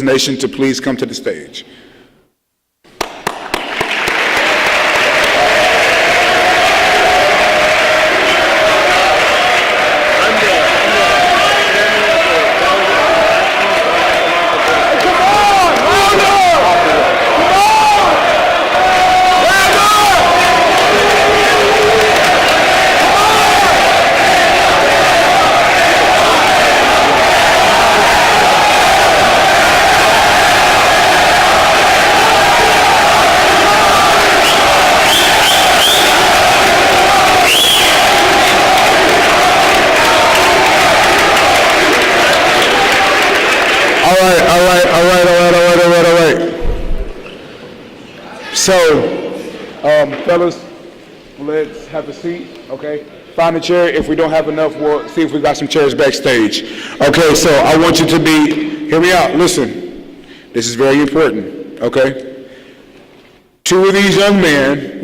Nation to please come to the stage. So, fellas, let's have a seat, okay? Find a chair. If we don't have enough, we'll see if we got some chairs backstage. Okay, so I want you to hear me out, listen. This is very important, okay? Two of these young men,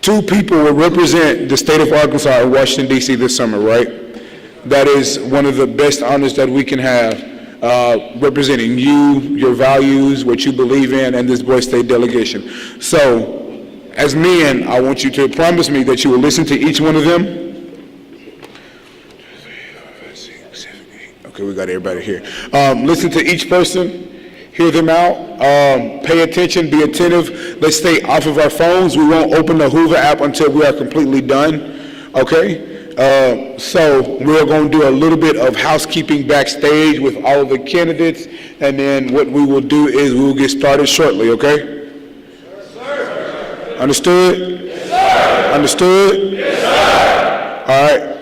two people will represent the state of Arkansas in Washington, D.C. this summer, right? That is one of the best honors that we can have. Representing you, your values, what you believe in, and this Boy State delegation. So, as men, I want you to promise me that you will listen to each one of them. Okay, we got everybody here. Listen to each person, hear them out, pay attention, be attentive. Let's stay off of our phones. We won't open the Hoover app until we are completely done, okay? So we're going to do a little bit of housekeeping backstage with all of the candidates, and then what we will do is we will get started shortly, okay? Yes, sir. Understood? Yes, sir. Understood? Yes, sir. All right.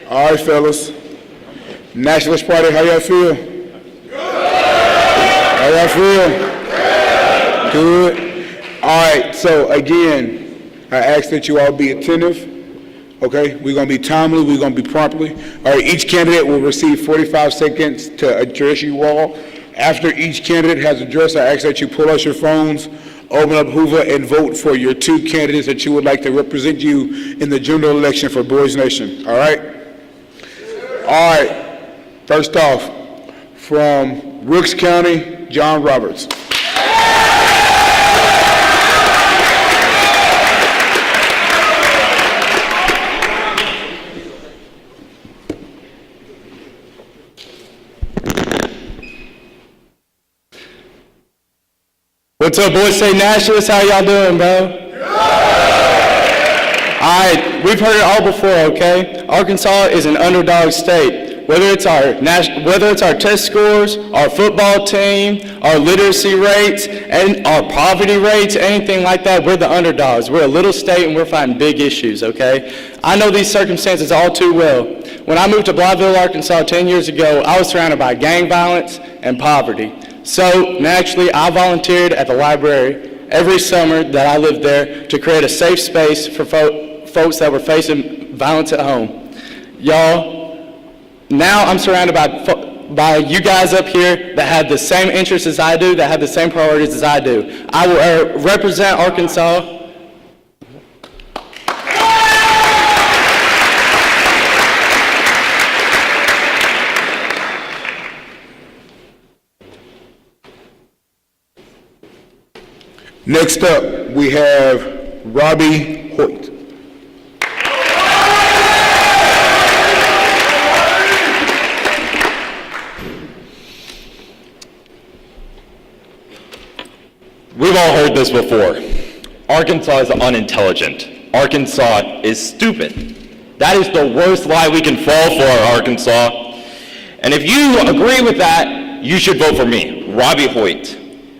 All right, fellas. Nationalist Party, how y'all feel? How y'all feel? Good. All right, so again, I ask that you all be attentive. Okay, we're going to be timely, we're going to be promptly. All right, each candidate will receive 45 seconds to address you all. After each candidate has addressed, I ask that you pull out your phones, open up Hoover, and vote for your two candidates that you would like to represent you in the general election for Boys Nation. All right? All right. First off, from Rooks County, John Roberts. What's up, Boys State Nationalists? How y'all doing, bro? All right, we've heard it all before, okay? Arkansas is an underdog state. Whether it's our test scores, our football team, our literacy rates, and our poverty rates, anything like that, we're the underdogs. We're a little state and we're fighting big issues, okay? I know these circumstances all too well. When I moved to Blytheville, Arkansas 10 years ago, I was surrounded by gang violence and poverty. So naturally, I volunteered at the library every summer that I lived there to create a safe space for folks that were facing violence at home. Y'all, now I'm surrounded by you guys up here that have the same interests as I do, that have the same priorities as I do. I will represent Arkansas. Next up, we have Robbie Hoyt. We've all heard this before. Arkansas is unintelligent. Arkansas is stupid. That is the worst lie we can fall for, Arkansas. And if you agree with that, you should vote for me, Robbie Hoyt.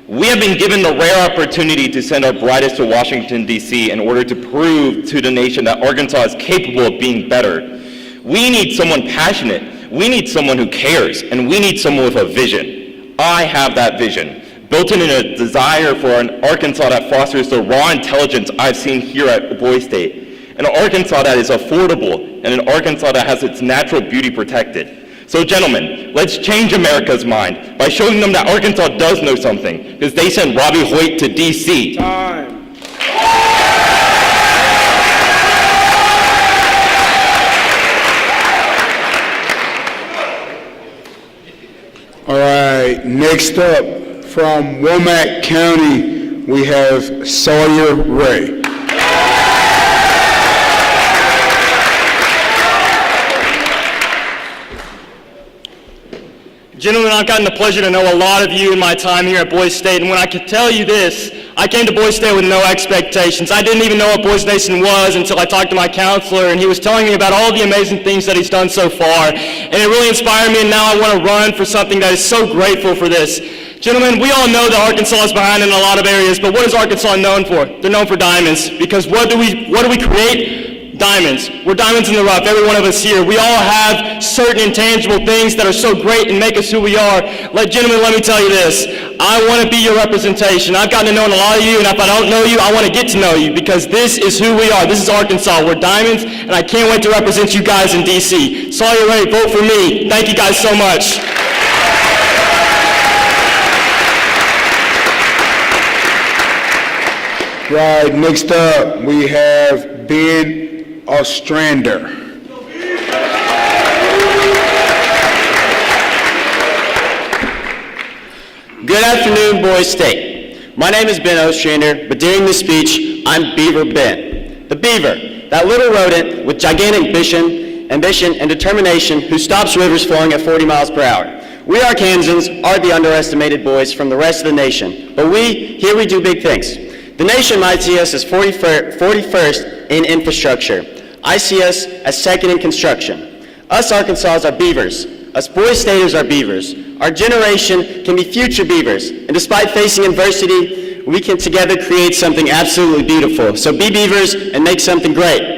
We have been given the rare opportunity to send our brightest to Washington, D.C. in order to prove to the nation that Arkansas is capable of being better. We need someone passionate. We need someone who cares. And we need someone with a vision. I have that vision, built in a desire for an Arkansas that fosters the raw intelligence I've seen here at Boys State, an Arkansas that is affordable, and an Arkansas that has its natural beauty protected. So gentlemen, let's change America's mind by showing them that Arkansas does know something, because they sent Robbie Hoyt to D.C. Time. All right, next up, from Womack County, we have Sawyer Ray. Gentlemen, I've gotten the pleasure to know a lot of you in my time here at Boys State, and when I can tell you this, I came to Boys State with no expectations. I didn't even know what Boys Nation was until I talked to my counselor, and he was telling me about all the amazing things that he's done so far, and it really inspired me, and now I want to run for something that is so grateful for this. Gentlemen, we all know that Arkansas is behind in a lot of areas, but what is Arkansas known for? They're known for diamonds, because what do we create? Diamonds. We're diamonds in the rough, every one of us here. We all have certain intangible things that are so great and make us who we are. Gentlemen, let me tell you this. I want to be your representation. I've gotten to know a lot of you, and if I don't know you, I want to get to know you, because this is who we are. This is Arkansas. We're diamonds, and I can't wait to represent you guys in D.C. Sawyer Ray, vote for me. Thank you guys so much. Right, next up, we have Ben Ostrander. Good afternoon, Boys State. My name is Ben Ostrander, but during this speech, I'm Beaver Ben. The beaver, that little rodent with gigantic ambition and determination who stops rivers flowing at 40 miles per hour. We Arkansans are the underestimated boys from the rest of the nation, but we do big things. The nation might see us as 41st in infrastructure. I see us as second in construction. Us Arkansans are beavers. Us Boys Staters are beavers. Our generation can be future beavers, and despite facing adversity, we can together create something absolutely beautiful. So be Beavers and make something great.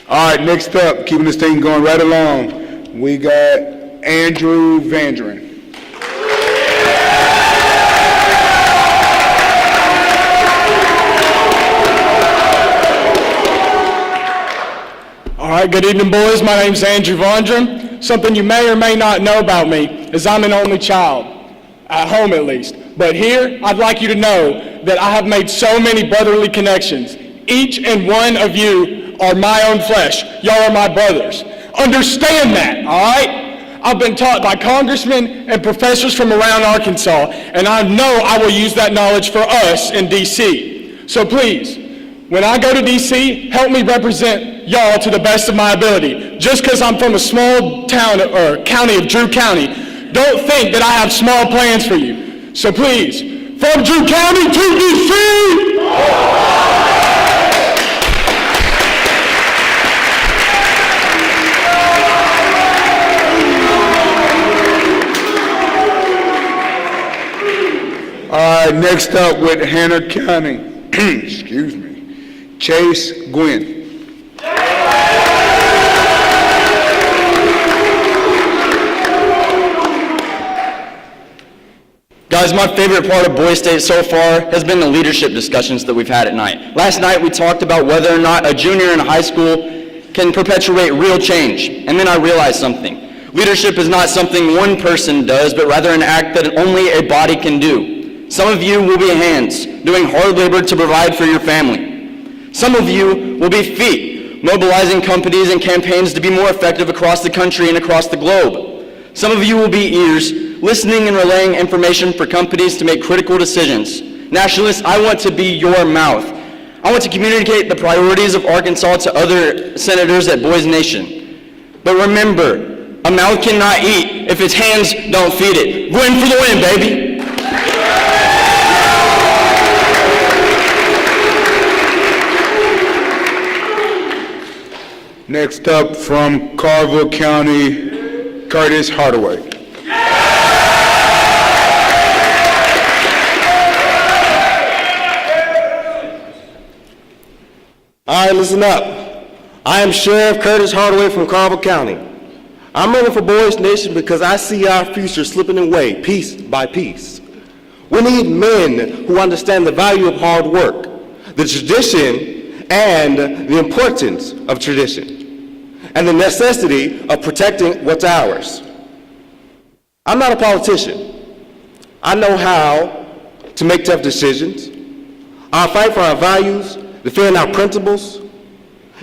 All right, next up, keeping this thing going right along, we got Andrew Vandren. All right, good evening, boys. My name's Andrew Vondran. Something you may or may not know about me is I'm an only child, at home at least. But here, I'd like you to know that I have made so many brotherly connections. Each and one of you are my own flesh. Y'all are my brothers. Understand that, all right? I've been taught by congressmen and professors from around Arkansas, and I know I will use that knowledge for us in D.C. So please, when I go to D.C., help me represent y'all to the best of my ability. Just because I'm from a small town or county of Drew County, don't think that I have small plans for you. So please, from Drew County to D.C., All right, next up with Hanna County, excuse me, Chase Gwynn. Guys, my favorite part of Boys State so far has been the leadership discussions that we've had at night. Last night we talked about whether or not a junior in high school can perpetuate real change, and then I realized something. Leadership is not something one person does, but rather an act that only a body can do. Some of you will be hands, doing hard labor to provide for your family. Some of you will be feet, mobilizing companies and campaigns to be more effective across the country and across the globe. Some of you will be ears, listening and relaying information for companies to make critical decisions. Nationalists, I want to be your mouth. I want to communicate the priorities of Arkansas to other senators at Boys Nation. But remember, a mouth cannot eat if its hands don't feed it. Win for the win, baby. Next up from Carville County, Curtis Hardaway. All right, listen up. I am Sheriff Curtis Hardaway from Carville County. I'm running for Boys Nation because I see our future slipping away piece by piece. We need men who understand the value of hard work, the tradition, and the importance of tradition, and the necessity of protecting what's ours. I'm not a politician. I know how to make tough decisions. I'll fight for our values, defend our principles,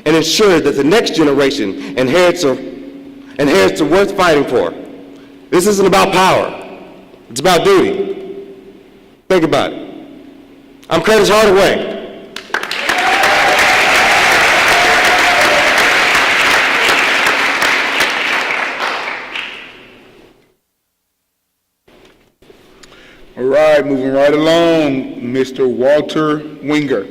and ensure that the next generation inherits the worth fighting for. This isn't about power. It's about duty. Think about it. I'm Curtis Hardaway. All right, moving right along, Mr. Walter Winger.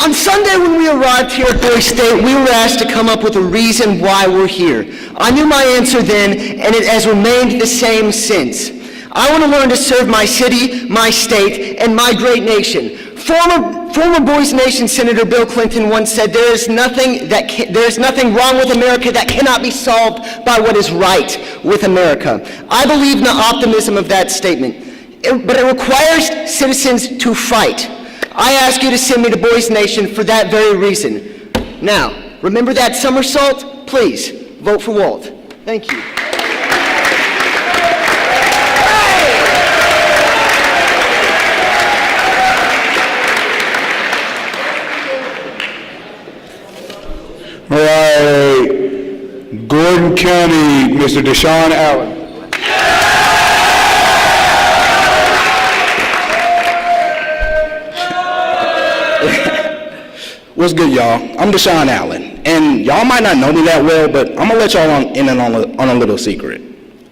On Sunday when we arrived here at Boys State, we were asked to come up with a reason why we're here. I knew my answer then, and it has remained the same since. I want to learn to serve my city, my state, and my great nation. Former Boys Nation Senator Bill Clinton once said, there is nothing wrong with America that cannot be solved by what is right with America. I believe in the optimism of that statement, but it requires citizens to fight. I ask you to send me to Boys Nation for that very reason. Now, remember that somersault? Please, vote for Walt. Thank you. All right, Gordon County, Mr. Deshaun Allen. What's good, y'all? I'm Deshaun Allen, And y'all might not know me that well, but I'm gonna let y'all in on a little secret.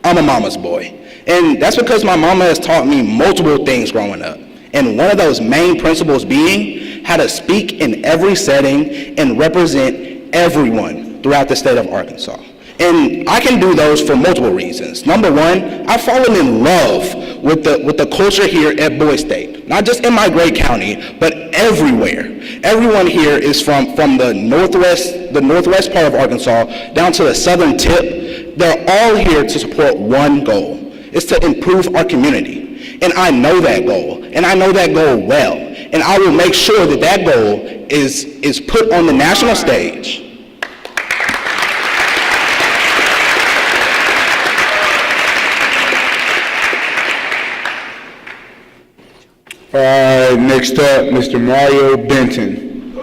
I'm a mama's boy. And that's because my mama has taught me multiple things growing up. And one of those main principles being how to speak in every setting and represent everyone throughout the state of Arkansas. And I can do those for multiple reasons. Number one, I've fallen in love with the culture here at Boys State. Not just in my great county, but everywhere. Everyone here is from the northwest part of Arkansas down to the southern tip. They're all here to support one goal. It's to improve our community. And I know that goal, and I know that goal well. And I will make sure that that goal is put on the national stage. All right, next up, Mr. Mario Benton.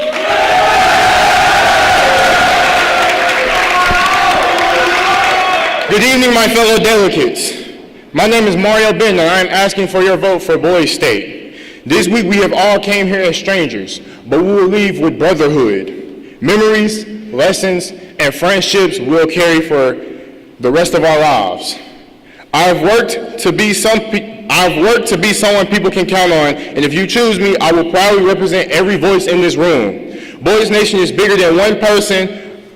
Good evening, my fellow delegates. My name is Mario Benton, and I am asking for your vote for Boys State. This week we have all came here as strangers, but we will leave with brotherhood, memories, lessons, and friendships we'll carry for the rest of our lives. I've worked to be someone people can count on, and if you choose me, I will proudly represent every voice in this room. Boys Nation is bigger than one person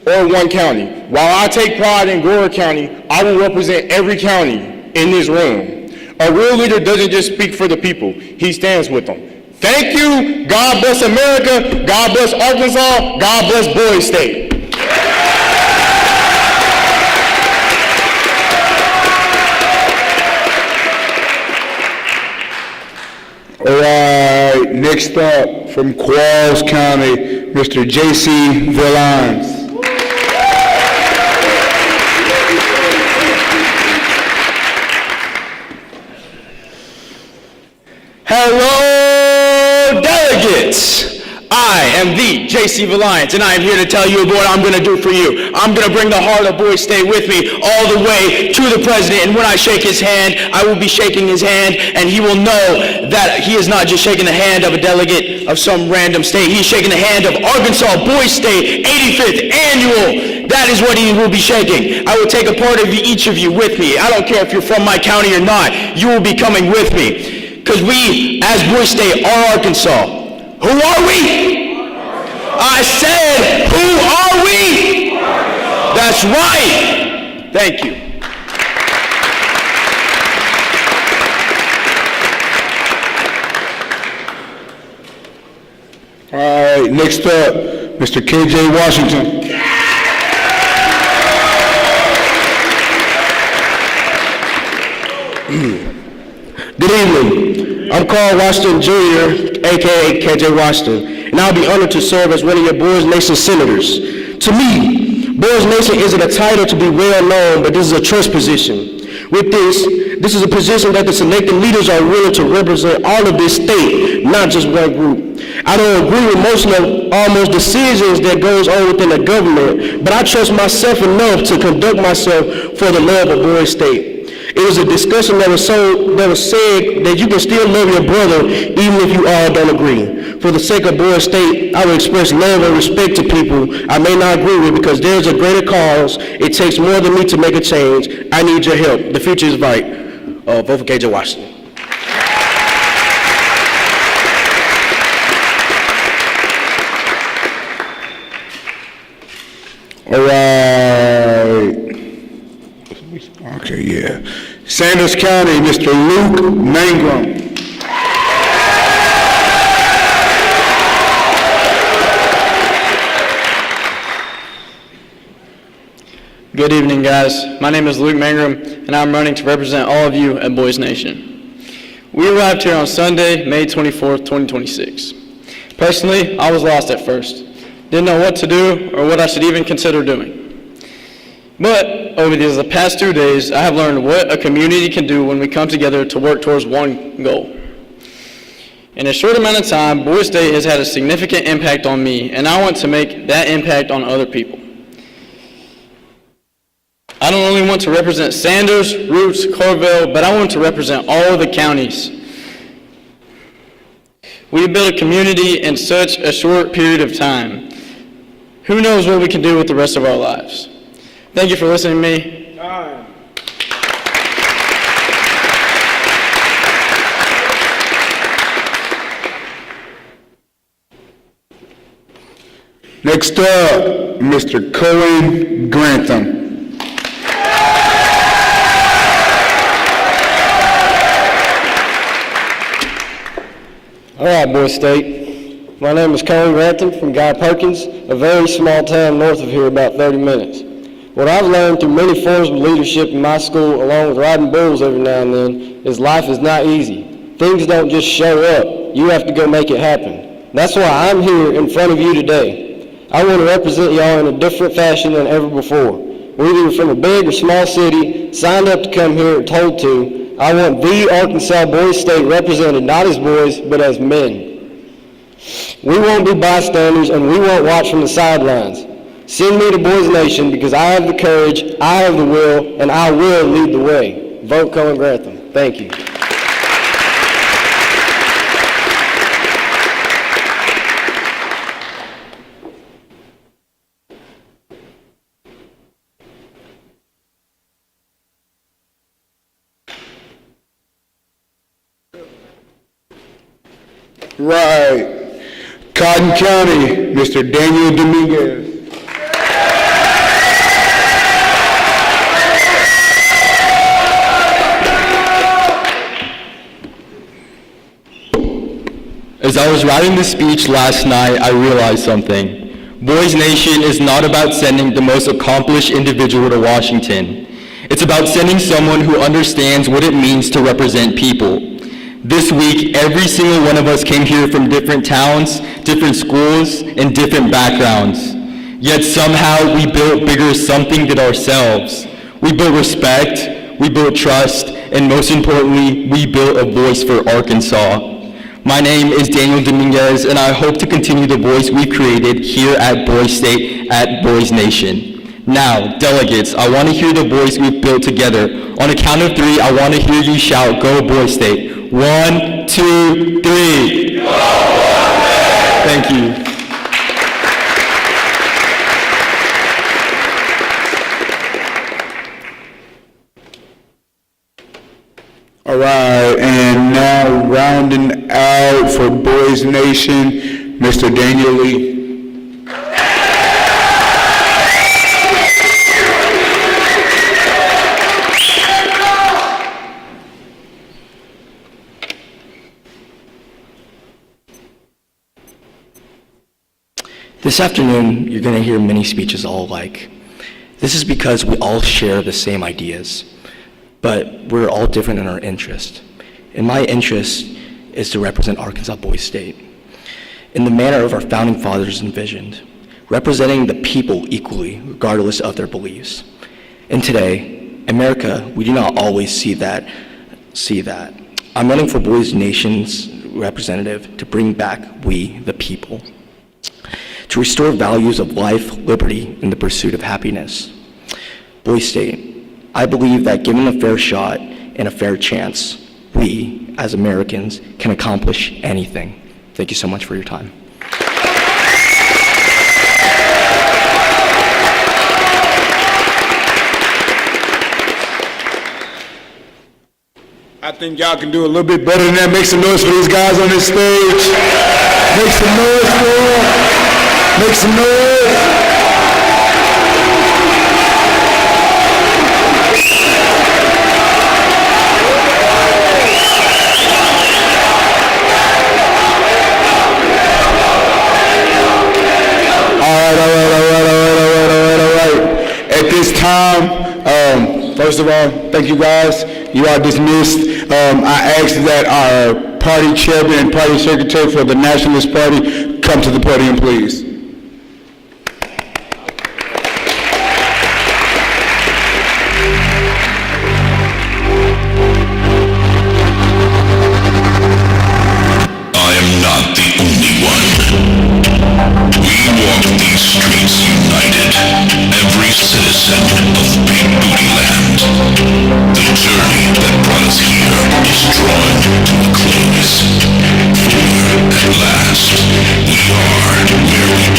or one county. While I take pride in Gore County, I will represent every county in this room. A real leader doesn't just speak for the people, he stands with them. Thank you, God bless America, God bless Arkansas, God bless Boys State. All right, next up from Quarles County, Mr. J.C. Villans. Hello, delegates. I am the J.C. Villans, and I am here to tell you what I'm going to do for you. I'm going to bring the heart of Boys State with me all the way to the president, and when I shake his hand, I will be shaking his hand, and he will know that he is not just shaking the hand of a delegate of some random state. He's shaking the hand of Arkansas Boys State 85th Annual. That is what he will be shaking. I will take a part of each of you with me. I don't care if you're from my county or not. You will be coming with me. Because we, as Boys State, are Arkansas. Who are we? I said, who are we? That's right. Thank you. All right, next up, Mr. K.J. Washington. Good evening. I'm Carl Washington Jr., a.k.a. KJ Washington, and I'll be honored to serve as one of your Boys Nation senators. To me, Boys Nation isn't a title to be well known, but this is a trust position. With this is a position that the selected leaders are willing to represent all of this state, not just one group. I don't agree with most decisions that goes on within the government, but I trust myself enough to conduct myself for the love of Boys State. It was a discussion that was said that you can still love your brother even if you all don't agree. For the sake of Boys State, I will express love and respect to people I may not agree with because there's a greater cause. It takes more than me to make a change. I need your help. The future is bright. Vote for KJ Washington. All right. Okay, yeah. Sanders County, Mr. Luke Mangrum. Good evening, guys. My name is Luke Mangrum, and I'm running to represent all of you at Boys Nation. We arrived here on Sunday, May 24th, 2026. Personally, I was lost at first. Didn't know what to do or what I should even consider doing. But over the past 2 days, I have learned what a community can do when we come together to work towards one goal. In a short amount of time, Boys State has had a significant impact on me, and I want to make that impact on other people. I don't only want to represent Sanders, Roots, Corville, but I want to represent all of the counties. We built a community in such a short period of time who knows what we can do with the rest of our lives. Thank you for listening to me. Next up, Mr. Cohen Grantham. All right, Boy State. My name is Cohen Grantham from Guy Perkins, a very small town north of here, about 30 minutes. What I've learned through many forms of leadership in my school, along with riding bulls every now and then, is life is not easy. Things don't just show up. You have to go make it happen. That's why I'm here in front of you today. I want to represent y'all in a different fashion than ever before. Whether you're from a big or small city, signed up to come here or told to, I want the Arkansas Boys State represented not as boys, but as men. We won't be bystanders and we won't watch from the sidelines. Send me to Boys Nation because I have the courage, I have the will, and I will lead the way. Vote Cohen Grantham. Thank you. Right. Cotton County, Mr. Daniel Dominguez. As I was writing this speech last night, I realized something. Boys Nation is not about sending the most accomplished individual to Washington. It's about sending someone who understands what it means to represent people. This week, every single one of us came here from different towns, different schools, and different backgrounds. Yet somehow we built bigger something than ourselves. We built respect, we built trust, and most importantly, we built a voice for Arkansas. My name is Daniel Dominguez, and I hope to continue the voice we've created here at Boys State at Boys Nation. Now, delegates, I want to hear the voice we've built together. On a count of 3, I want to hear you shout, "Go Boys State." 1, 2, 3. Go Boys State! Thank you. All right, and now rounding out for Boys Nation, Mr. Daniel Lee. This afternoon, you're going to hear many speeches all alike. This is because we all share the same ideas, but we're all different in our interest. And my interest is to represent Arkansas Boys State in the manner of our founding fathers envisioned, representing the people equally, regardless of their beliefs. And today, America, we do not always see that. I'm running for Boys Nation's representative to bring back we, the people, to restore values of life, liberty, and the pursuit of happiness. Boys State, I believe that given a fair shot and a fair chance, we, as Americans, can accomplish anything. Thank you so much for your time. I think y'all can do a little bit better than that. Make some noise for these guys on this stage. Make some noise for them. Make some noise. All right. At this time, first of all, thank you guys. You are dismissed. I ask that our party chairman and party secretary for the Nationalist Party come to the podium, please. I am not the only one. We walk these streets united, every citizen of Big Booty Land. The journey that brought us here is drawing to a close. For at last, we are where we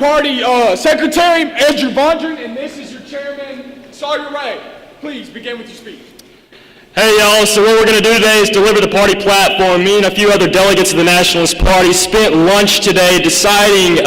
party secretary, Andrew Vondran, and this is your chairman, Sawyer Ray. Please begin with your speech. Hey y'all, so what we're going to do today is deliver the party platform. Me and a few other delegates of the Nationalist Party spent lunch today deciding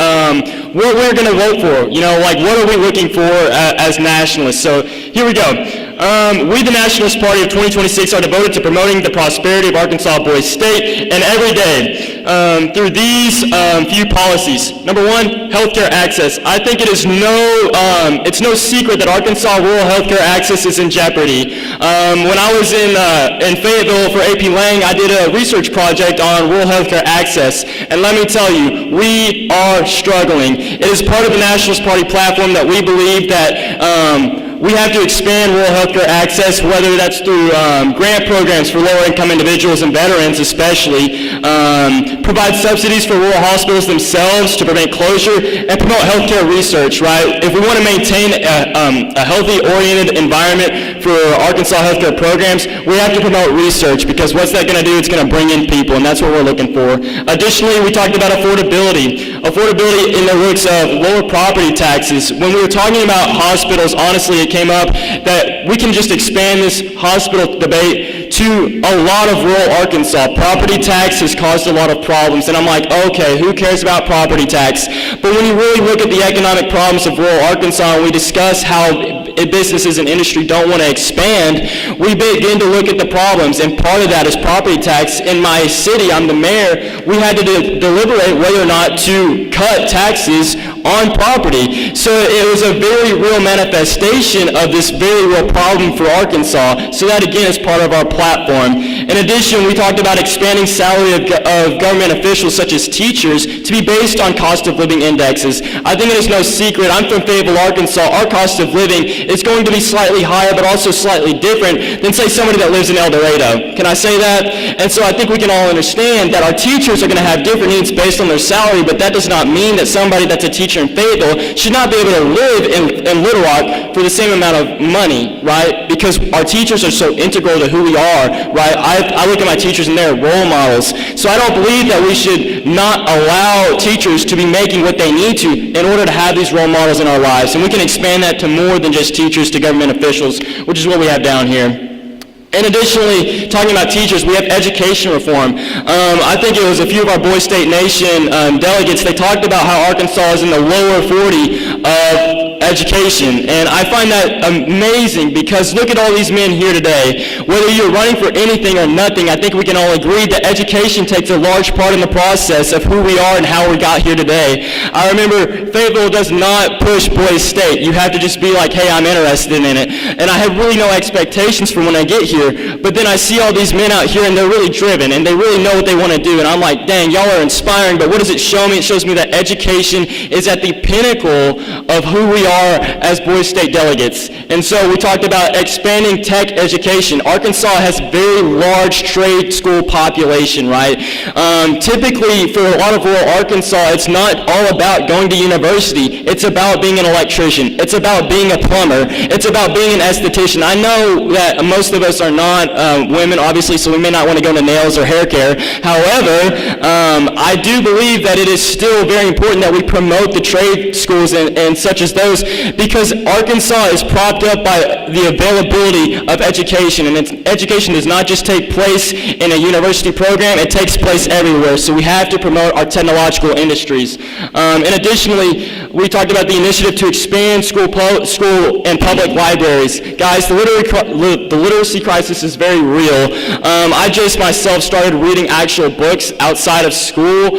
what we're going to vote for. You know, like what are we looking for as Nationalists? So here we go. We, the Nationalist Party of 2026, are devoted to promoting the prosperity of Arkansas Boys State and every day through these few policies. Number one, healthcare access. I think it is it's no secret that Arkansas rural healthcare access is in jeopardy. When I was in Fayetteville for AP Lang, I did a research project on rural healthcare access, and let me tell you, we are struggling. It is part of the Nationalist Party platform that we believe that we have to expand rural healthcare access, whether that's through grant programs for lower-income individuals and veterans especially, provide subsidies for rural hospitals themselves to prevent closure, and promote healthcare research, right? If we want to maintain a healthy-oriented environment for Arkansas healthcare programs, we have to promote research, because what's that going to do? It's going to bring in people, and that's what we're looking for. Additionally, we talked about affordability. Affordability in the roots of lower property taxes. When we were talking about hospitals, honestly, it came up that we can just expand this hospital debate to a lot of rural Arkansas. Property tax has caused a lot of problems, and I'm like, okay, who cares about property tax? But when you really look at the economic problems of rural Arkansas and we discuss how businesses and industry don't want to expand, we begin to look at the problems, and part of that is property tax. In my city, I'm the mayor, we had to deliberate whether or not to cut taxes on property. So it was a very real manifestation of this very real problem for Arkansas. So that again is part of our platform. In addition, we talked about expanding salary of government officials such as teachers to be based on cost of living indexes. I think it is no secret, I'm from Fayetteville, Arkansas, our cost of living is going to be slightly higher but also slightly different than say somebody that lives in El Dorado. Can I say that? And so I think we can all understand that our teachers are going to have different needs based on their salary, but that does not mean that somebody that's a teacher in Fayetteville should not be able to live in Little Rock for the same amount of money, right? Because our teachers are so integral to who we are, right? I look at my teachers and they're role models. So I don't believe that we should not allow teachers to be making what they need to in order to have these role models in our lives. And we can expand that to more than just teachers, to government officials, which is what we have down here. And additionally, talking about teachers, we have education reform. I think it was a few of our Boys State Nation delegates, they talked about how Arkansas is in the lower 40 of education. And I find that amazing, because look at all these men here today. Whether you're running for anything or nothing, I think we can all agree that education takes a large part in the process of who we are and how we got here today. I remember Fayetteville does not push Boys State. You have to just be like, hey, I'm interested in it. And I have really no expectations for when I get here. But then I see all these men out here and they're really driven and they really know what they want to do. And I'm like, dang, y'all are inspiring. But what does it show me? It shows me that education is at the pinnacle of who we are as Boys State delegates. And so we talked about expanding tech education. Arkansas has very large trade school population, right? Typically, for a lot of rural Arkansas, it's not all about going to university. It's about being an electrician. It's about being a plumber. It's about being an esthetician. I know that most of us are not women, obviously, so we may not want to go into nails or hair care. However, I do believe that it is still very important that we promote the trade schools and such as those, because Arkansas is propped up by the availability of education, and education does not just take place in a university program, it takes place everywhere, so we have to promote our technological industries. And additionally, we talked about the initiative to expand school and public libraries. Guys, the literacy crisis is very real. I just myself started reading actual books outside of school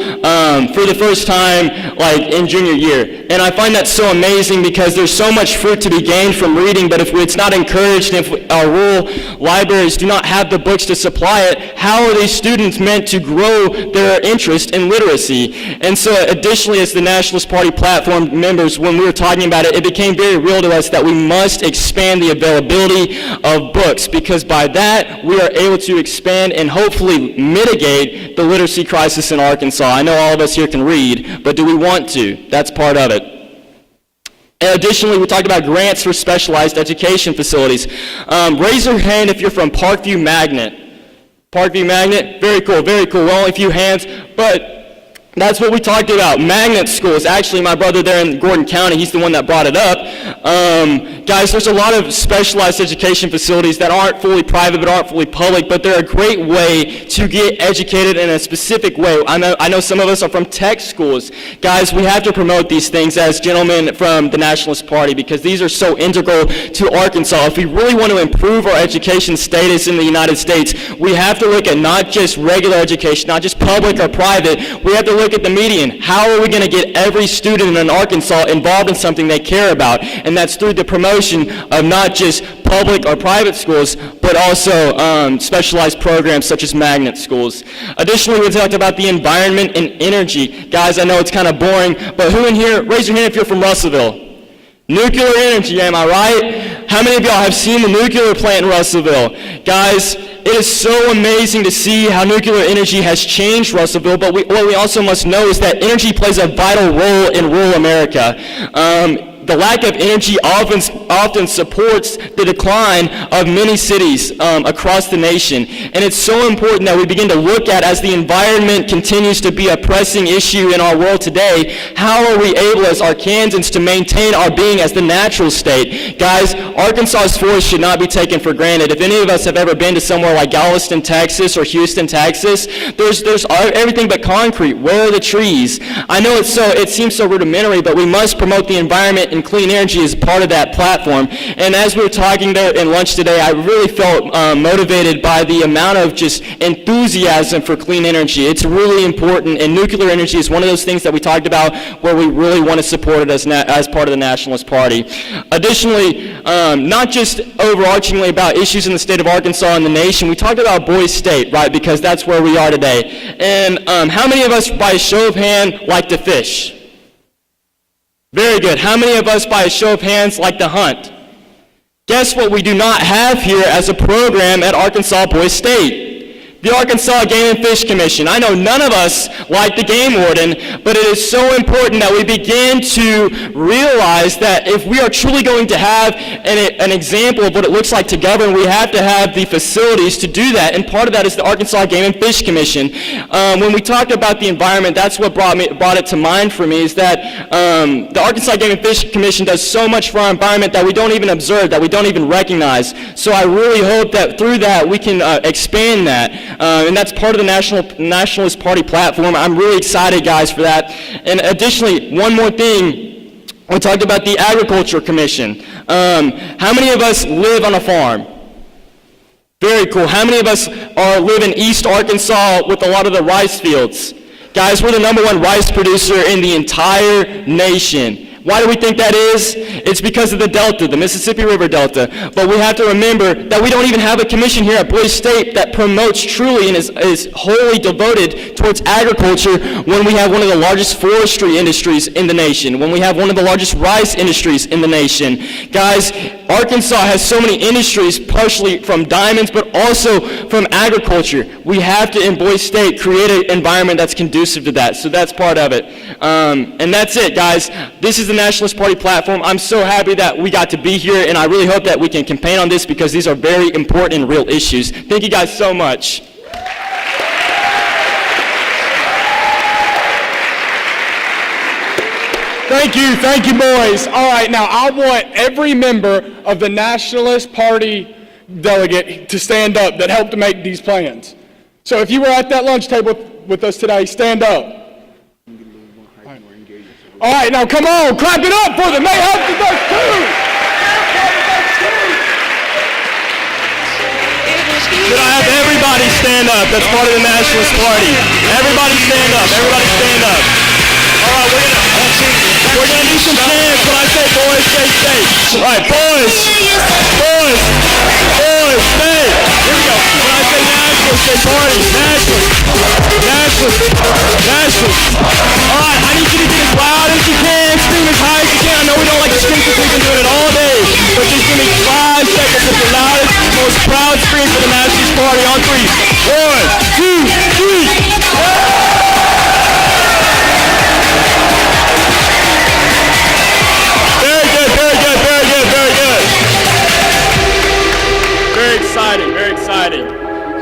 for the first time like in junior year. And I find that so amazing, because there's so much fruit to be gained from reading, but if it's not encouraged, and if our rural libraries do not have the books to supply it, how are these students meant to grow their interest in literacy? And so additionally, as the Nationalist Party platform members, when we were talking about it, it became very real to us that we must expand the availability of books, because by that, we are able to expand and hopefully mitigate the literacy crisis in Arkansas. I know all of us here can read, but do we want to? That's part of it. And additionally, we talked about grants for specialized education facilities. Raise your hand if you're from Parkview Magnet. Parkview Magnet, very cool, very cool. Well, only a few hands, but That's what we talked about, magnet schools. Actually, my brother there in Gordon County, he's the one that brought it up. Guys, there's a lot of specialized education facilities that aren't fully private but aren't fully public, but they're a great way to get educated in a specific way. I know some of us are from tech schools. Guys, we have to promote these things as gentlemen from the Nationalist Party because these are so integral to Arkansas. If we really want to improve our education status in the United States, we have to look at not just regular education, not just public or private. We have to look at the median. How are we going to get every student in Arkansas involved in something they care about? And that's through the promotion of not just public or private schools, but also specialized programs such as magnet schools. Additionally, we talked about the environment and energy. Guys, I know it's kind of boring, but who in here, raise your hand if you're from Russellville. Nuclear energy, am I right? How many of y'all have seen the nuclear plant in Russellville? Guys, it is so amazing to see how nuclear energy has changed Russellville, but what we also must know is that energy plays a vital role in rural America. The lack of energy often supports the decline of many cities across the nation. And it's so important that we begin to look at, as the environment continues to be a pressing issue in our world today, how are we able as Arkansans to maintain our being as the natural state? Guys, Arkansas's forests should not be taken for granted. If any of us have ever been to somewhere like Galveston, Texas, or Houston, Texas, there's everything but concrete. Where are the trees? I know it seems so rudimentary, but we must promote the environment, and clean energy is part of that platform. And as we were talking in lunch today, I really felt motivated by the amount of just enthusiasm for clean energy. It's really important, and nuclear energy is one of those things that we talked about where we really want to support it as part of the Nationalist Party. Additionally, not just overarchingly about issues in the state of Arkansas and the nation, we talked about Boise State, right, because that's where we are today. And how many of us, by a show of hand, like to fish? Very good. How many of us, by a show of hands, like to hunt? Guess what we do not have here as a program at Arkansas Boys State? The Arkansas Game and Fish Commission. I know none of us like the game warden, but it is so important that we begin to realize that if we are truly going to have an example of what it looks like to govern, we have to have the facilities to do that, and part of that is the Arkansas Game and Fish Commission. When we talk about the environment, that's what brought it to mind for me, is that the Arkansas Game and Fish Commission does so much for our environment that we don't even observe, that we don't even recognize. So I really hope that through that we can expand that. And that's part of the Nationalist Party platform. I'm really excited, guys, for that. And additionally, one more thing, we talked about the Agriculture Commission. How many of us live on a farm? Very cool. How many of us live in East Arkansas with a lot of the rice fields? Guys, we're the #1 rice producer in the entire nation. Why do we think that is? It's because of the Delta, the Mississippi River Delta. But we have to remember that we don't even have a commission here at Boise State that promotes truly and is wholly devoted towards agriculture when we have one of the largest forestry industries in the nation, when we have one of the largest rice industries in the nation. Guys, Arkansas has so many industries, partially from diamonds, but also from agriculture. We have to, in Boise State, create an environment that's conducive to that. So that's part of it. And that's it, guys. This is the Nationalist Party platform. I'm so happy that we got to be here, and I really hope that we can campaign on this because these are very important and real issues. Thank you guys so much. Thank you, boys. All right, now I want every member of the Nationalist Party delegate to stand up that helped to make these plans. So if you were at that lunch table with us today, stand up. All right, now come on, clap it up for them. They helped with us too. Could I have everybody stand up? That's part of the Nationalist Party. Everybody stand up. Everybody stand up. All right, we're gonna do some chants when I say boys, stay. All right, boys, stay. Here we go. When I say Nationalist, say party. Nationalist. All right, I need you to get as loud as you can, scream as high as you can. I know we don't like to scream because we've been doing it all day, but just give me 5 seconds of the loudest, most proud scream for the Nationalist Party on 3. 1, 2, 3. Very exciting.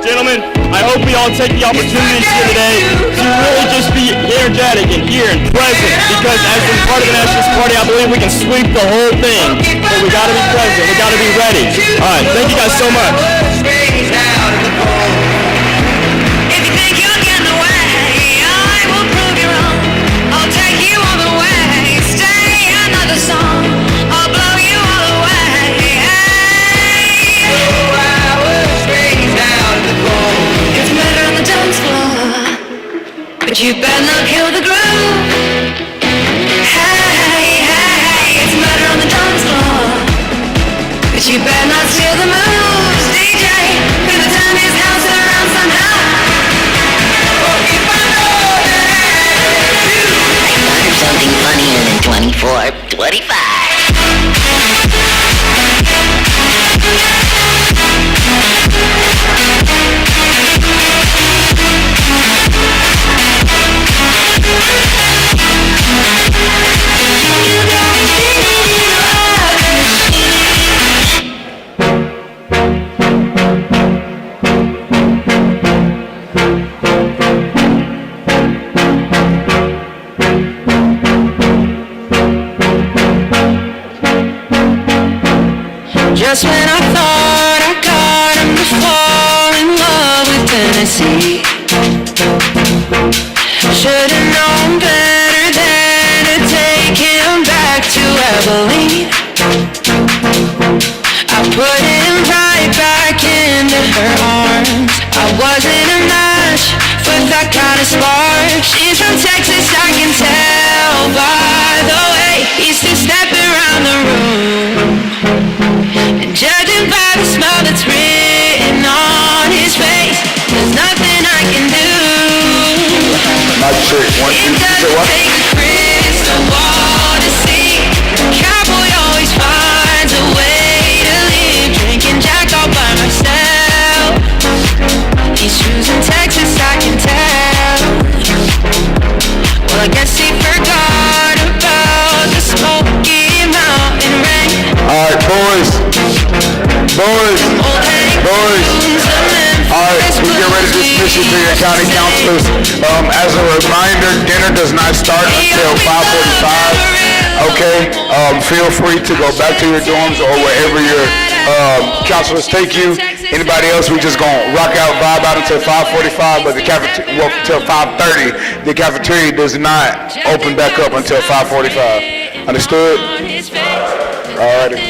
Gentlemen, I hope we all all take the opportunities here today to really just be energetic and here and present, because as a part of the Nationalist Party, I believe we can sweep the whole thing. But we got to be present. We got to be ready. All right, thank you guys so much. If you think you're getting away, I will prove you wrong. I'll take you all the way. Stay another song. I'll blow you all away. 2 hours straight down the cold. It's murder on the dance floor, but you better not kill the groove. Hey, hey, it's murder on the dance floor, but you better not steal the moves. DJ, gonna turn this house around somehow. Something funnier than 24, 25. Just when I thought I got him to fall in love with Tennessee, should've known better than to take him back to Abilene. I put him right back into her arms. I wasn't a match for that kind of spark. She's from Texas, I can tell by the way he's to step around the room. And judging by the smile that's written on his face, there's nothing I can do. It doesn't take a crystal ball to see. A cowboy always finds a way to live. Drinking Jack all by myself. He's choosing Texas, I can tell. Well, I guess he forgot about the Smoky Mountain rain. All right, boys. All right, we get ready to dismiss you to your county councilors. As a reminder, dinner does not start until 5:45. Okay, feel free to go back to your dorms or wherever your councilors take you. Anybody else, we just gonna rock out, vibe out until 5:45, but the cafeteria, well, until 5:30. The cafeteria does not open back up until 5:45. Understood? All righty.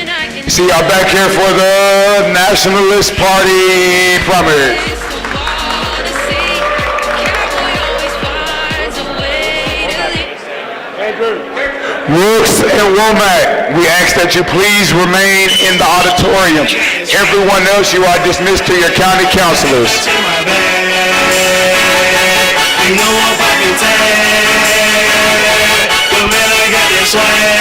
See y'all back here for the Nationalist Party primary. Rooks and Womack, we ask that you please remain in the auditorium. Everyone else, you are dismissed to your county councilors. You know if I can tell, the man I got this way.